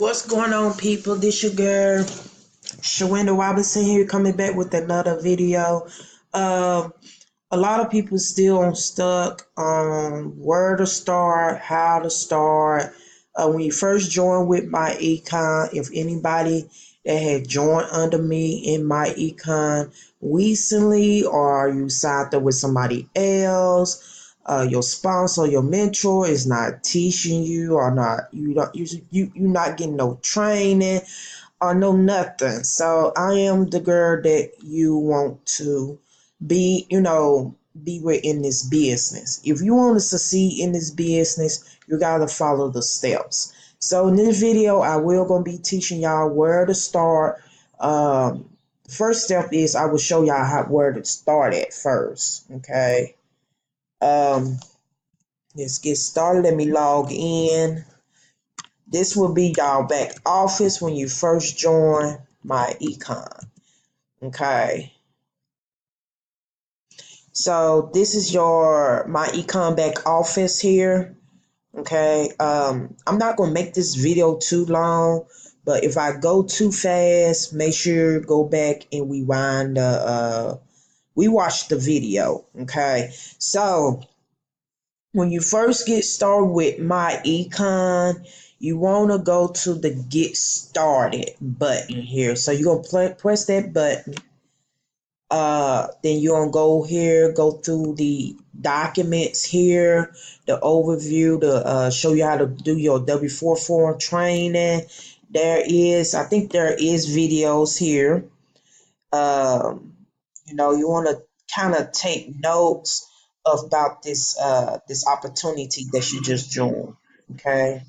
What's going on, people? This your girl, Shawanda Robinson here, coming back with another video. Um, a lot of people still stuck on where to start, how to start. When you first join with MyEcon, if anybody that had joined under me in MyEcon recently, or you signed up with somebody else, your sponsor, your mentor is not teaching you, or not you're not getting no training or no nothing. So I am the girl that you want to be, be with in this business. If you want to succeed in this business, you gotta follow the steps. So in this video, I will gonna be teaching y'all where to start. First step is I will show y'all where to start at first. Okay. Um, let's get started. Let me log in. This will be y'all back office when you first join MyEcon. Okay. So this is your MyEcon back office here. Okay. I'm not gonna make this video too long, but if I go too fast, make sure you go back and rewind we watch the video. Okay. So when you first get started with MyEcon, you want to go to the Get Started button here. So you're going to press that button. Then you're going to go here, go through the documents here, the overview to show you how to do your W4 form training. I think there is videos here. You want to kind of take notes about this opportunity that you just joined. Okay.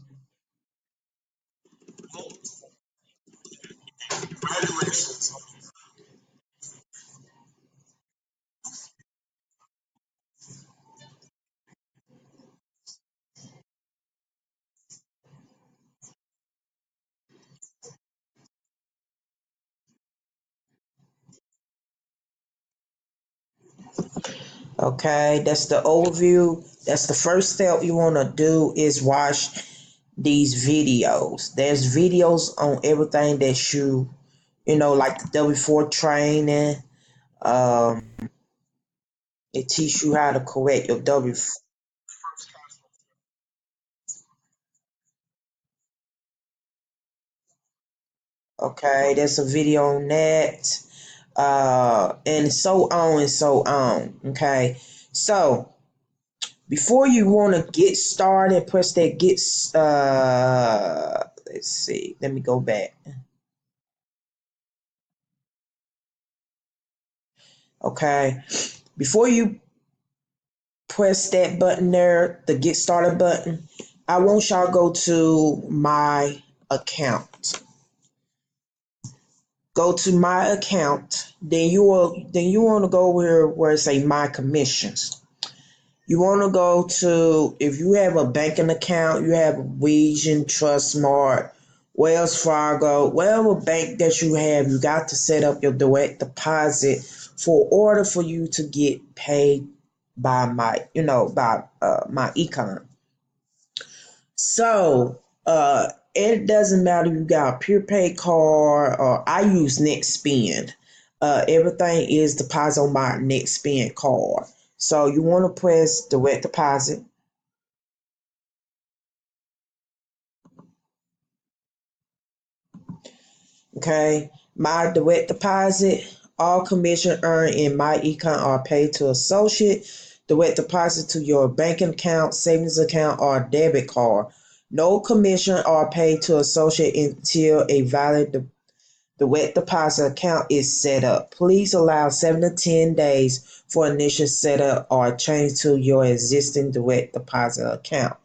Okay, that's the overview. That's the first step you want to do is watch these videos. There's videos on everything that like the W4 training. Um, it teach you how to correct your W4. Okay, there's a video on that. And so on and so on. Okay, so before you want to get started, press that let's see. Let me go back. Okay. Before you press that button there, the get started button, I want y'all go to my account. Go to my account. Then you want to go where it say my commissions. You want to go to, if you have a banking account, you have Region, Trustmark, Wells Fargo, whatever bank that you have, you got to set up your direct deposit for order for you to get paid by MyEcon. So it doesn't matter if you got a pure pay card or I use NetSpend. Everything is deposit on my NetSpend card. So you want to press direct deposit. Okay. My direct deposit, all commission earned in MyEcon are paid to associate. Direct deposit to your banking account, savings account, or debit card. No commission are paid to associate until a valid direct deposit account is set up. Please allow 7 to 10 days for initial setup or change to your existing direct deposit account.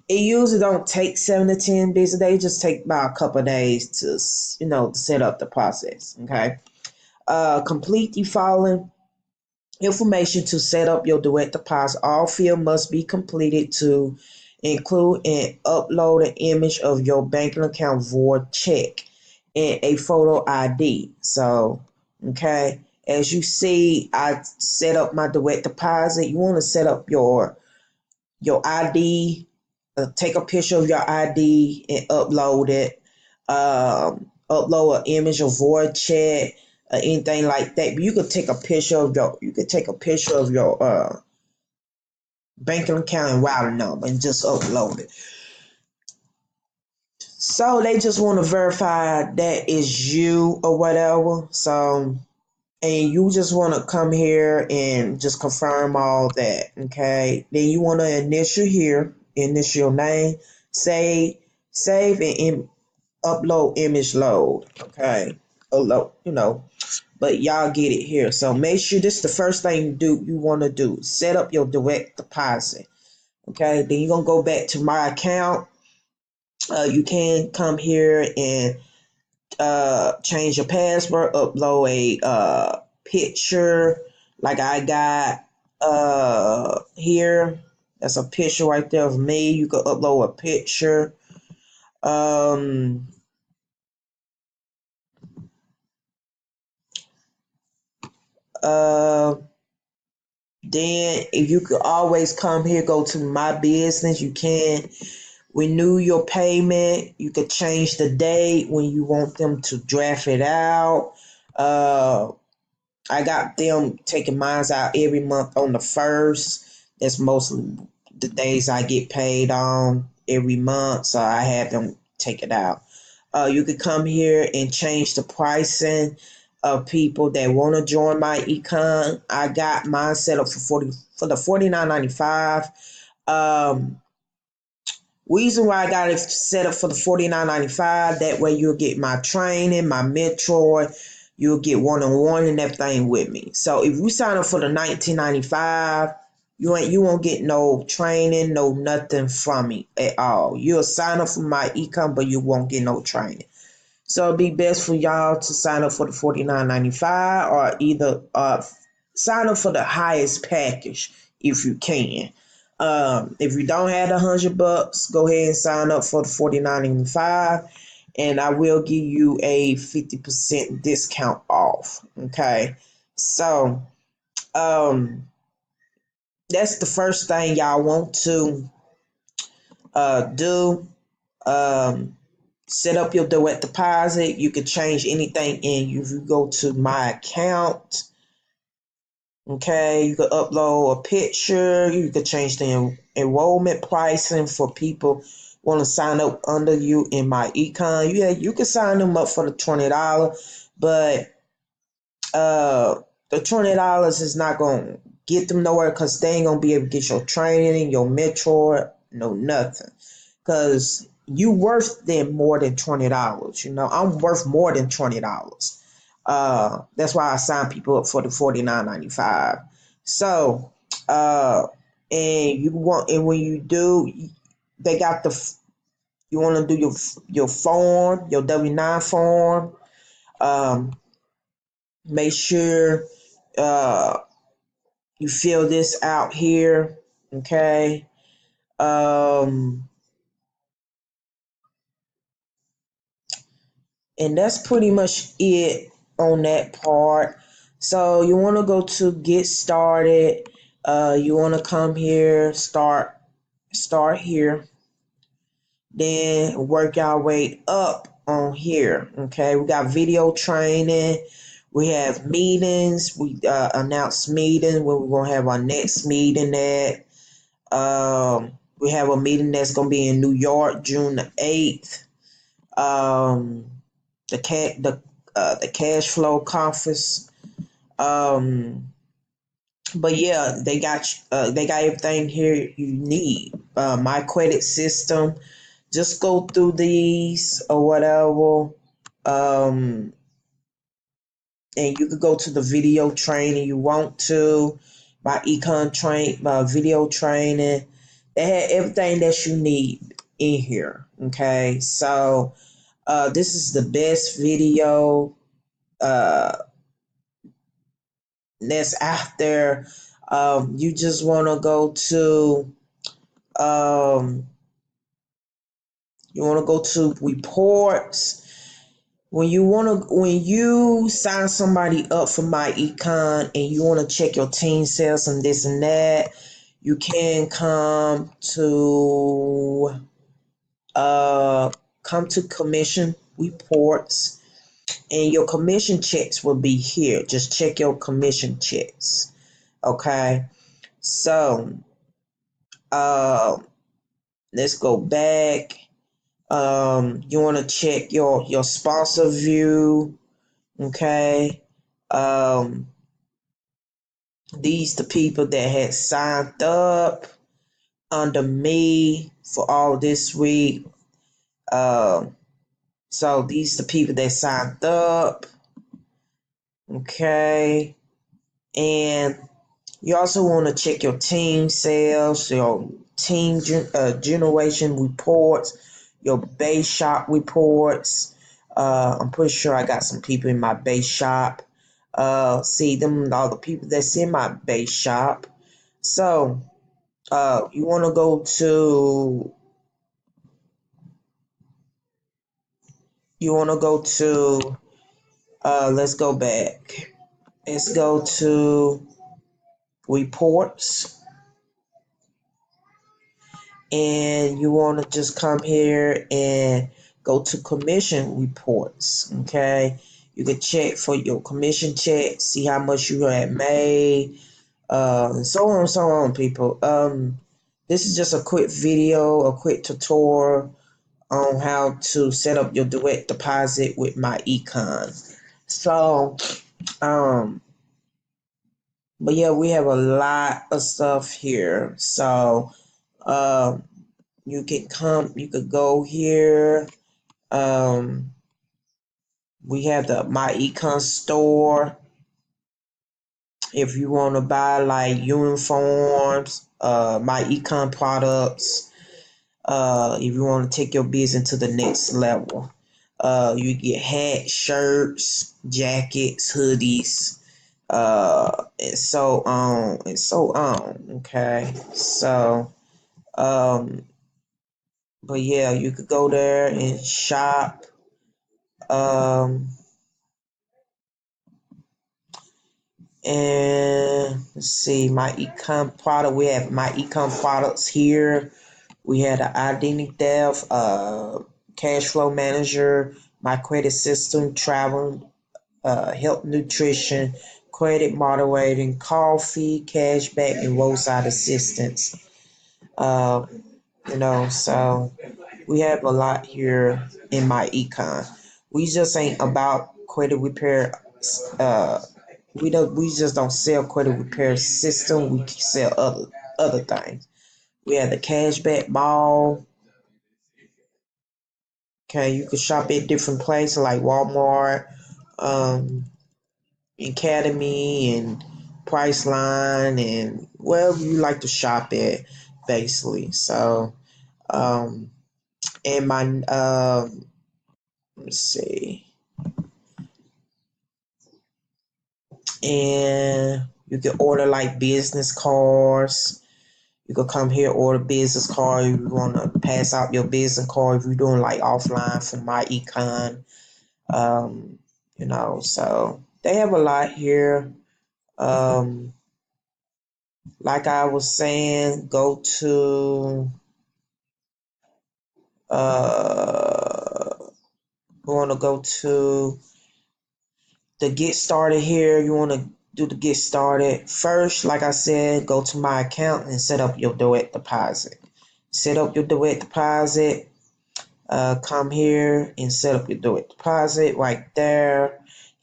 It usually don't take 7 to 10 business days. Just take about a couple of days to set up the process. Okay. Complete the following information to set up your direct deposit. All fields must be completed to include and upload an image of your banking account void check and a photo ID. So, okay, as you see, I set up my direct deposit. You want to set up your ID. Take a picture of your ID and upload it. upload an image or void chat or anything like that. But you could take a picture of your banking account and routing number and just upload it. So they just want to verify that is you or whatever. So, and you just want to come here and just confirm all that. Okay. Then you want to initial your name, save and upload image load. Okay. Upload. But y'all get it here. So make sure this is the first thing you want to do. Set up your direct deposit. Okay. Then you're going to go back to my account. You can come here and change your password, upload a picture like I got here. That's a picture right there of me. You can upload a picture. Um, then if you could always come here, go to my business. You can renew your payment. You could change the date when you want them to draft it out. I got them taking mines out every month on the 1st. That's mostly the days I get paid on every month, so I have them take it out. You could come here and change the pricing of people that want to join MyEcon. I got mine set up for the $49.95. Reason why I got it set up for the $49.95, that way you'll get my training, my mentor, you'll get one-on-one and everything with me. So if you sign up for the $19.95, you won't get no training, no nothing from me at all. You'll sign up for MyEcon, but you won't get no training. So it'd be best for y'all to sign up for the $49.95 or either sign up for the highest package if you can. If you don't have $100, go ahead and sign up for the $49.95, and I will give you a 50% discount off. Okay, so that's the first thing y'all want to do. Set up your direct deposit. You can change anything if you go to my account. Okay, you could upload a picture. You could change the enrollment pricing for people want to sign up under you in MyEcon. Yeah, you can sign them up for the $20, but the $20 is not gonna get them nowhere because they ain't gonna be able to get your training, your mentor, no nothing. Because you worth them more than $20. I'm worth more than $20. That's why I sign people up for the $49.95. So, and when you do, they got you want to do your form, your W-9 form. Make sure you fill this out here, okay? And that's pretty much it on that part. So you want to go to get started. You want to come here, start here, then work our way up on here. Okay, we got video training. We have meetings. We announce meetings when we're gonna have our next meeting at. We have a meeting that's gonna be in New York, June the 8th. The cash flow conference. But yeah, they got everything here you need. My credit system. Just go through these or whatever. And you could go to the video training you want to. My video training. They had everything that you need in here. Okay, so this is the best video that's out there. You just want to go to reports. When you sign somebody up for MyEcon and you want to check your team sales and this and that, you can come to come to commission reports, and your commission checks will be here. Just check your commission checks. Okay. So uh, let's go back. You want to check your sponsor view. Okay. Um, these the people that had signed up under me for all this week. So these the people that signed up. Okay. And you also want to check your team sales, your team generation reports, your base shop reports. I'm pretty sure I got some people in my base shop. See them, all the people that's in my base shop. So you want to go to let's go back. Let's go to reports, and you want to just come here and go to commission reports. Okay, you can check for your commission check, see how much you had made, and so on and so on, people. This is just a quick video, a quick tutorial on how to set up your direct deposit with MyEcon. So but yeah, we have a lot of stuff here. So you could go here. We have the MyEcon store. If you want to buy like uniforms, MyEcon products, if you want to take your business to the next level, you get hats, shirts, jackets, hoodies, and so on and so on. Okay, so but yeah, you could go there and shop. And let's see, MyEcon product. We have MyEcon products here. We had an identity theft, cash flow manager, my credit system, travel, health nutrition, credit moderating, coffee, cashback, and roadside assistance. Uh, so we have a lot here in MyEcon. We just ain't about credit repair. Uh, we just don't sell credit repair system. We sell other things. We have the cashback mall. Okay, you can shop at different places like Walmart, um, Academy, and Priceline, and wherever you like to shop at, basically. So, and my let's see, and you can order like business cards. You could come here, order business card if you want to pass out your business card if you're doing like offline for MyEcon. So they have a lot here. Like I was saying, go to we want to go to the get started here. You want to do the get started first. Like I said, go to my account and set up your direct deposit. Set up your direct deposit. Come here and set up your direct deposit right there.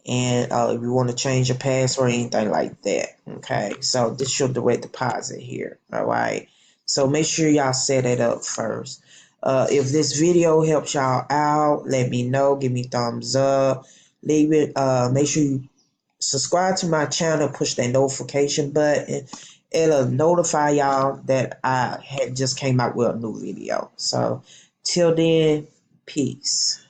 And if you want to change your password or anything like that. Okay, so this is your direct deposit here. All right, so make sure y'all set it up first. If this video helps y'all out, let me know. Give me thumbs up. Leave it. Make sure you subscribe to my channel. Push that notification button. It'll notify y'all that I had just came out with a new video. So till then, peace.